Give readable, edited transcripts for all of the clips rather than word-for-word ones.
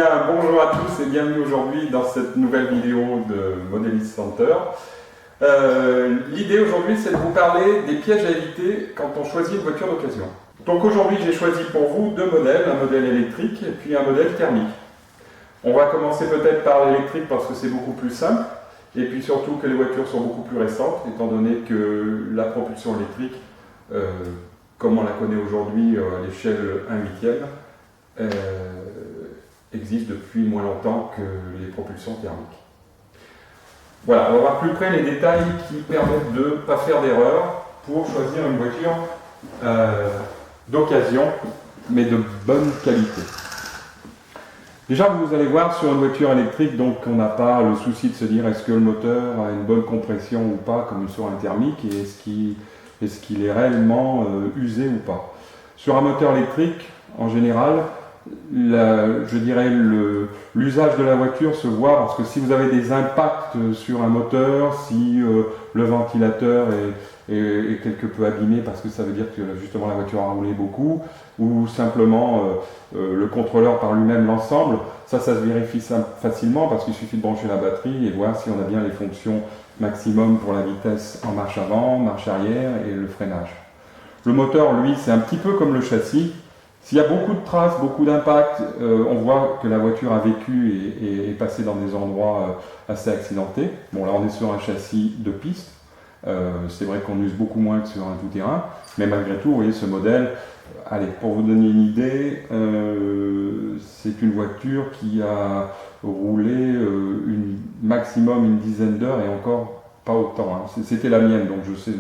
bien, bonjour à tous et bienvenue aujourd'hui dans cette nouvelle vidéo de Modéliste Center. L'idée aujourd'hui, c'est de vous parler des pièges à éviter quand on choisit une voiture d'occasion. Donc aujourd'hui, j'ai choisi pour vous deux modèles, un modèle électrique et puis un modèle thermique. On va commencer peut-être par l'électrique parce que c'est beaucoup plus simple et puis surtout que les voitures sont beaucoup plus récentes étant donné que la propulsion électrique, comme on la connaît aujourd'hui à l'échelle 1/8, existe depuis moins longtemps que les propulsions thermiques. Voilà, on va voir plus près les détails qui permettent de ne pas faire d'erreur pour choisir une voiture d'occasion, mais de bonne qualité. Déjà, vous allez voir sur une voiture électrique, donc on n'a pas le souci de se dire est-ce que le moteur a une bonne compression ou pas, comme sur un thermique, et est-ce qu'il est réellement usé ou pas. Sur un moteur électrique, en général, je dirais l'usage de la voiture se voit parce que si vous avez des impacts sur un moteur, si le ventilateur est quelque peu abîmé parce que ça veut dire que justement la voiture a roulé beaucoup, ou simplement le contrôleur par lui-même l'ensemble, ça se vérifie facilement parce qu'il suffit de brancher la batterie et voir si on a bien les fonctions maximum pour la vitesse en marche avant, marche arrière et le freinage. Le moteur, lui, c'est un petit peu comme le châssis. S'il y a beaucoup de traces, beaucoup d'impacts, on voit que la voiture a vécu et est passée dans des endroits assez accidentés. Bon, là, on est sur un châssis de piste. C'est vrai qu'on use beaucoup moins que sur un tout-terrain. Mais malgré tout, vous voyez, ce modèle, allez, pour vous donner une idée, c'est une voiture qui a roulé maximum une dizaine d'heures et encore pas autant. Hein. C'était la mienne, donc je sais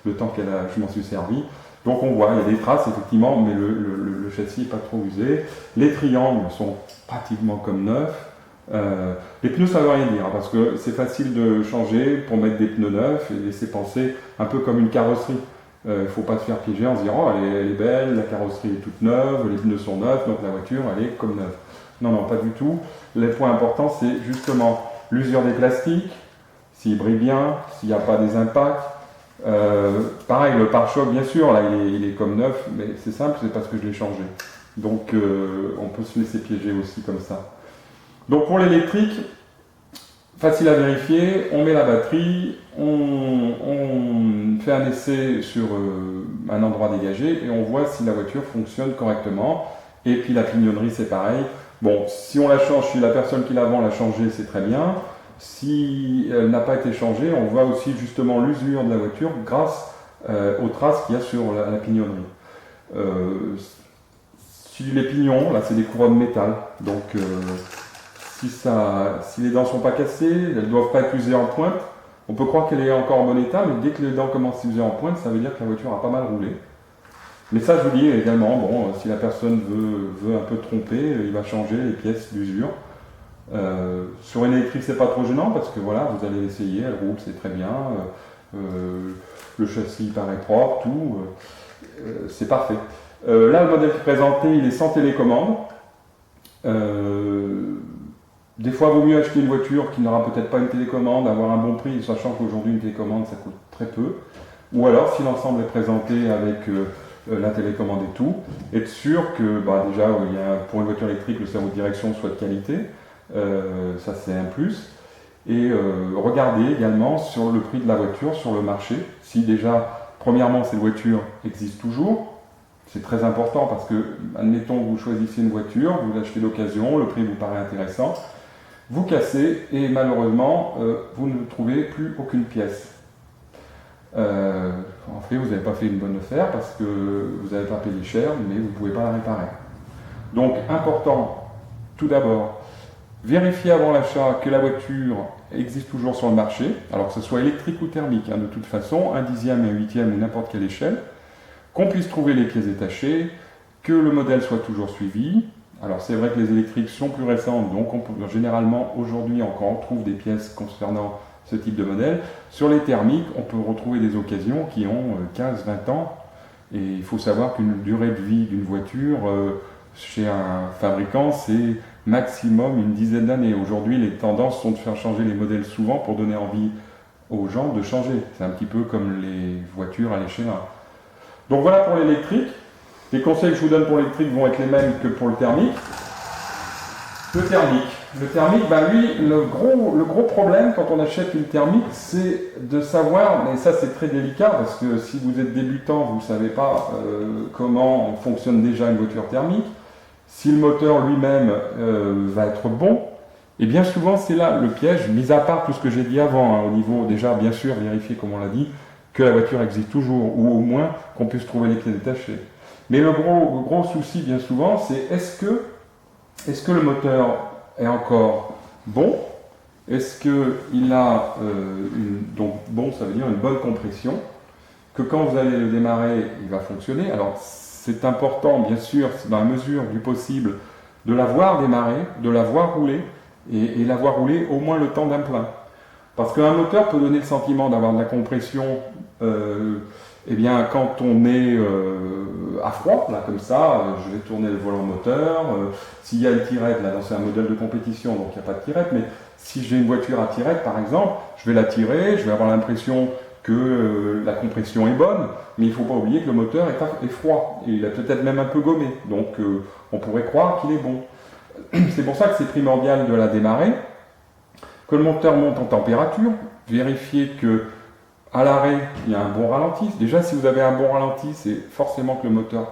le temps je m'en suis servi. Donc on voit, il y a des traces effectivement, mais le châssis n'est pas trop usé. Les triangles sont pratiquement comme neufs. Les pneus, ça ne veut rien dire, parce que c'est facile de changer pour mettre des pneus neufs et laisser penser un peu comme une carrosserie. Il ne faut pas se faire piéger en se disant oh, elle est belle, la carrosserie est toute neuve, les pneus sont neufs, donc la voiture elle est comme neuve. Non, non, pas du tout. Les points importants, c'est justement l'usure des plastiques, s'il brille bien, s'il n'y a pas des impacts. Pareil, le pare-choc, bien sûr, là il est comme neuf, mais c'est simple, c'est parce que je l'ai changé. Donc on peut se laisser piéger aussi comme ça. Donc pour l'électrique, facile à vérifier, on met la batterie, on fait un essai sur un endroit dégagé et on voit si la voiture fonctionne correctement. Et puis la pignonnerie, c'est pareil. Bon, si on la change, si la personne qui la vend l'a changée, c'est très bien. Si elle n'a pas été changée, on voit aussi justement l'usure de la voiture grâce aux traces qu'il y a sur la pignonnerie. Si les pignons, là c'est des couronnes métal, donc si les dents ne sont pas cassées, elles ne doivent pas être usées en pointe. On peut croire qu'elle est encore en bon état, mais dès que les dents commencent à s'user en pointe, ça veut dire que la voiture a pas mal roulé. Mais ça, je vous dis également, bon, si la personne veut un peu tromper, il va changer les pièces d'usure. Sur une électrique, c'est pas trop gênant parce que voilà, vous allez l'essayer, elle roule, c'est très bien. Le châssis paraît propre, tout, c'est parfait. Là, le modèle qui est présenté, il est sans télécommande. Des fois, il vaut mieux acheter une voiture qui n'aura peut-être pas une télécommande, avoir un bon prix, sachant qu'aujourd'hui, une télécommande, ça coûte très peu. Ou alors, si l'ensemble est présenté avec la télécommande et tout, être sûr que déjà, pour une voiture électrique, le cerveau de direction soit de qualité. Ça c'est un plus. Et regardez également sur le prix de la voiture sur le marché. Si déjà, premièrement, cette voiture existe toujours, c'est très important parce que, admettons que vous choisissez une voiture, vous l'achetez d'occasion, le prix vous paraît intéressant, vous cassez et malheureusement, vous ne trouvez plus aucune pièce. En fait, vous n'avez pas fait une bonne affaire parce que vous n'avez pas payé cher, mais vous ne pouvez pas la réparer. Donc, important, tout d'abord, vérifiez avant l'achat que la voiture existe toujours sur le marché, alors que ce soit électrique ou thermique, de toute façon, un dixième, un huitième ou n'importe quelle échelle, qu'on puisse trouver les pièces détachées, que le modèle soit toujours suivi. Alors c'est vrai que les électriques sont plus récentes, donc généralement aujourd'hui encore on trouve des pièces concernant ce type de modèle. Sur les thermiques, on peut retrouver des occasions qui ont 15-20 ans, et il faut savoir qu'une durée de vie d'une voiture chez un fabricant, c'est maximum une dizaine d'années. Aujourd'hui, les tendances sont de faire changer les modèles souvent pour donner envie aux gens de changer. C'est un petit peu comme les voitures à l'échelle 1. Donc voilà pour l'électrique. Les conseils que je vous donne pour l'électrique vont être les mêmes que pour le thermique. Le thermique. Le thermique, lui, le gros problème quand on achète une thermique, c'est de savoir, et ça c'est très délicat parce que si vous êtes débutant, vous ne savez pas comment fonctionne déjà une voiture thermique, si le moteur lui-même va être bon, et bien souvent c'est là le piège, mis à part tout ce que j'ai dit avant, hein, au niveau déjà bien sûr vérifier comme on l'a dit, que la voiture existe toujours, ou au moins qu'on puisse trouver les pièces détachées. Mais le gros souci bien souvent, c'est est-ce que le moteur est encore bon? Est-ce qu'il a donc bon, ça veut dire une bonne compression, que quand vous allez le démarrer, il va fonctionner. Alors c'est important, bien sûr, dans la mesure du possible, de la voir démarrer, de la voir rouler, et la voir rouler au moins le temps d'un plein. Parce qu'un moteur peut donner le sentiment d'avoir de la compression eh bien, quand on est à froid, là comme ça, je vais tourner le volant moteur. S'il y a une tirette, là c'est un modèle de compétition, donc il n'y a pas de tirette, mais si j'ai une voiture à tirette par exemple, je vais la tirer, je vais avoir l'impression que la compression est bonne, mais il ne faut pas oublier que le moteur est froid, et il est peut-être même un peu gommé, donc on pourrait croire qu'il est bon. C'est pour ça que c'est primordial de la démarrer, que le moteur monte en température, vérifier que à l'arrêt, il y a un bon ralenti. Déjà, si vous avez un bon ralenti, c'est forcément que le moteur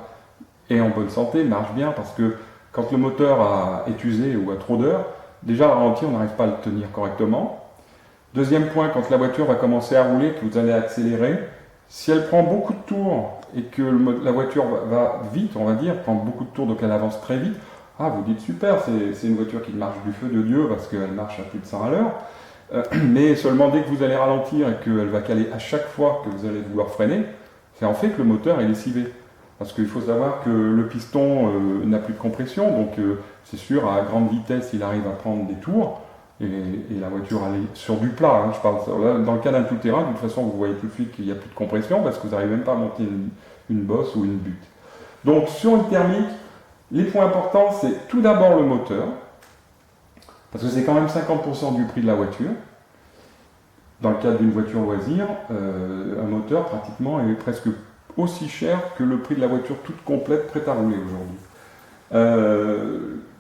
est en bonne santé, marche bien, parce que quand le moteur est usé ou a trop d'heures, déjà le ralenti, on n'arrive pas à le tenir correctement. Deuxième point, quand la voiture va commencer à rouler, que vous allez accélérer, si elle prend beaucoup de tours et que la voiture va vite, on va dire, prend beaucoup de tours, donc elle avance très vite, vous dites super, c'est une voiture qui marche du feu de Dieu parce qu'elle marche à plus de 100 à l'heure. Mais seulement dès que vous allez ralentir et qu'elle va caler à chaque fois que vous allez vouloir freiner, c'est en fait que le moteur est lessivé. Parce qu'il faut savoir que le piston n'a plus de compression, donc c'est sûr, à grande vitesse, il arrive à prendre des tours, et la voiture elle est sur du plat, hein, je parle dans le cas d'un tout-terrain, de toute façon vous voyez tout de suite qu'il n'y a plus de compression, parce que vous n'arrivez même pas à monter une bosse ou une butte. Donc sur une thermique, les points importants, c'est tout d'abord le moteur, parce que c'est quand même 50% du prix de la voiture. Dans le cadre d'une voiture loisir, un moteur pratiquement est presque aussi cher que le prix de la voiture toute complète prête à rouler aujourd'hui.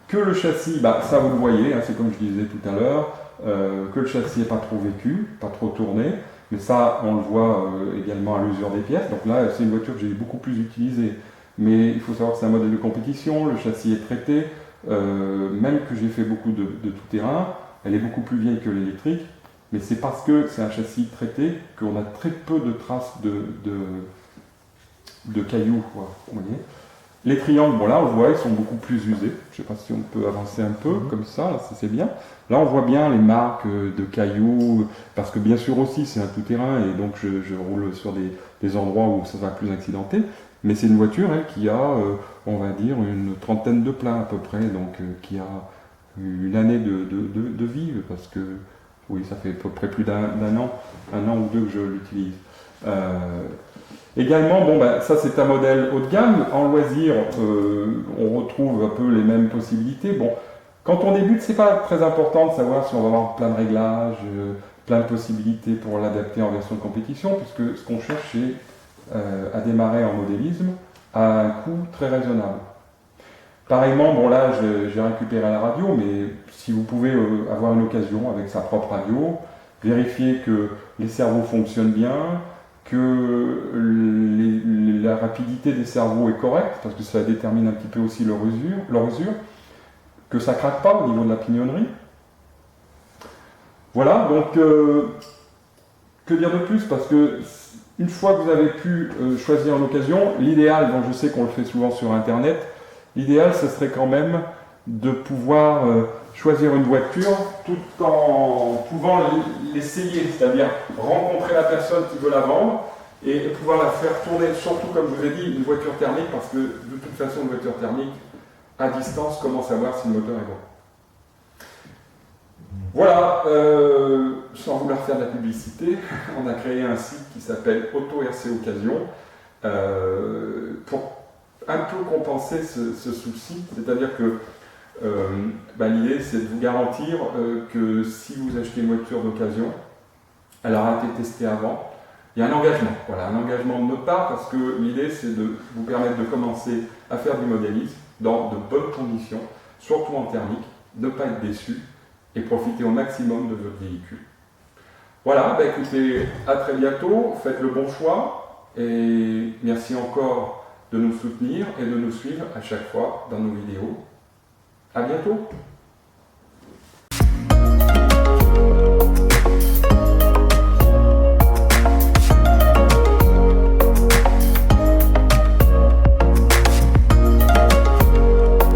Que le châssis, ça vous le voyez, hein, c'est comme je disais tout à l'heure, que le châssis n'est pas trop vécu, pas trop tourné, mais ça on le voit également à l'usure des pièces. Donc là c'est une voiture que j'ai beaucoup plus utilisée, mais il faut savoir que c'est un modèle de compétition, le châssis est traité. Même que j'ai fait beaucoup de tout-terrain, elle est beaucoup plus vieille que l'électrique, mais c'est parce que c'est un châssis traité qu'on a très peu de traces de cailloux, quoi, vous voyez. Les triangles, bon là on voit, ils sont beaucoup plus usés, je ne sais pas si on peut avancer un peu, comme ça, là, c'est bien. Là on voit bien les marques de cailloux, parce que bien sûr aussi c'est un tout-terrain, et donc je roule sur des endroits où ça va plus accidenté. Mais c'est une voiture qui a, on va dire, une trentaine de pleins à peu près, donc qui a une année de vie, parce que, oui, ça fait à peu près plus d'un an, un an ou deux que je l'utilise. Également, ça c'est un modèle haut de gamme. En loisir, on retrouve un peu les mêmes possibilités. Bon, quand on débute, c'est pas très important de savoir si on va avoir plein de réglages, plein de possibilités pour l'adapter en version de compétition, puisque ce qu'on cherche, c'est à démarrer en modélisme à un coût très raisonnable. Pareillement, là j'ai récupéré la radio, mais si vous pouvez avoir une occasion avec sa propre radio, vérifier que les cerveaux fonctionnent bien, que la rapidité des cerveaux est correcte, parce que ça détermine un petit peu aussi leur usure, que ça ne craque pas au niveau de la pignonnerie. Voilà, donc que dire de plus, parce que une fois que vous avez pu choisir l'occasion, l'idéal, bon, je sais qu'on le fait souvent sur Internet, l'idéal, ce serait quand même de pouvoir choisir une voiture tout en pouvant l'essayer, c'est-à-dire rencontrer la personne qui veut la vendre et pouvoir la faire tourner, surtout comme je vous ai dit, une voiture thermique, parce que de toute façon, une voiture thermique, à distance, comment savoir si le moteur est bon. Voilà, sans vouloir faire de la publicité, on a créé un site qui s'appelle Auto RC Occasion pour un peu compenser ce souci, c'est-à-dire que l'idée c'est de vous garantir que si vous achetez une voiture d'occasion, elle aura été testée avant. Il y a un engagement, voilà, un engagement de notre part, parce que l'idée c'est de vous permettre de commencer à faire du modélisme dans de bonnes conditions, surtout en thermique. ne pas être déçu et profiter au maximum de votre véhicule. Voilà, bah écoutez, à très bientôt, faites le bon choix et merci encore de nous soutenir et de nous suivre à chaque fois dans nos vidéos. À bientôt!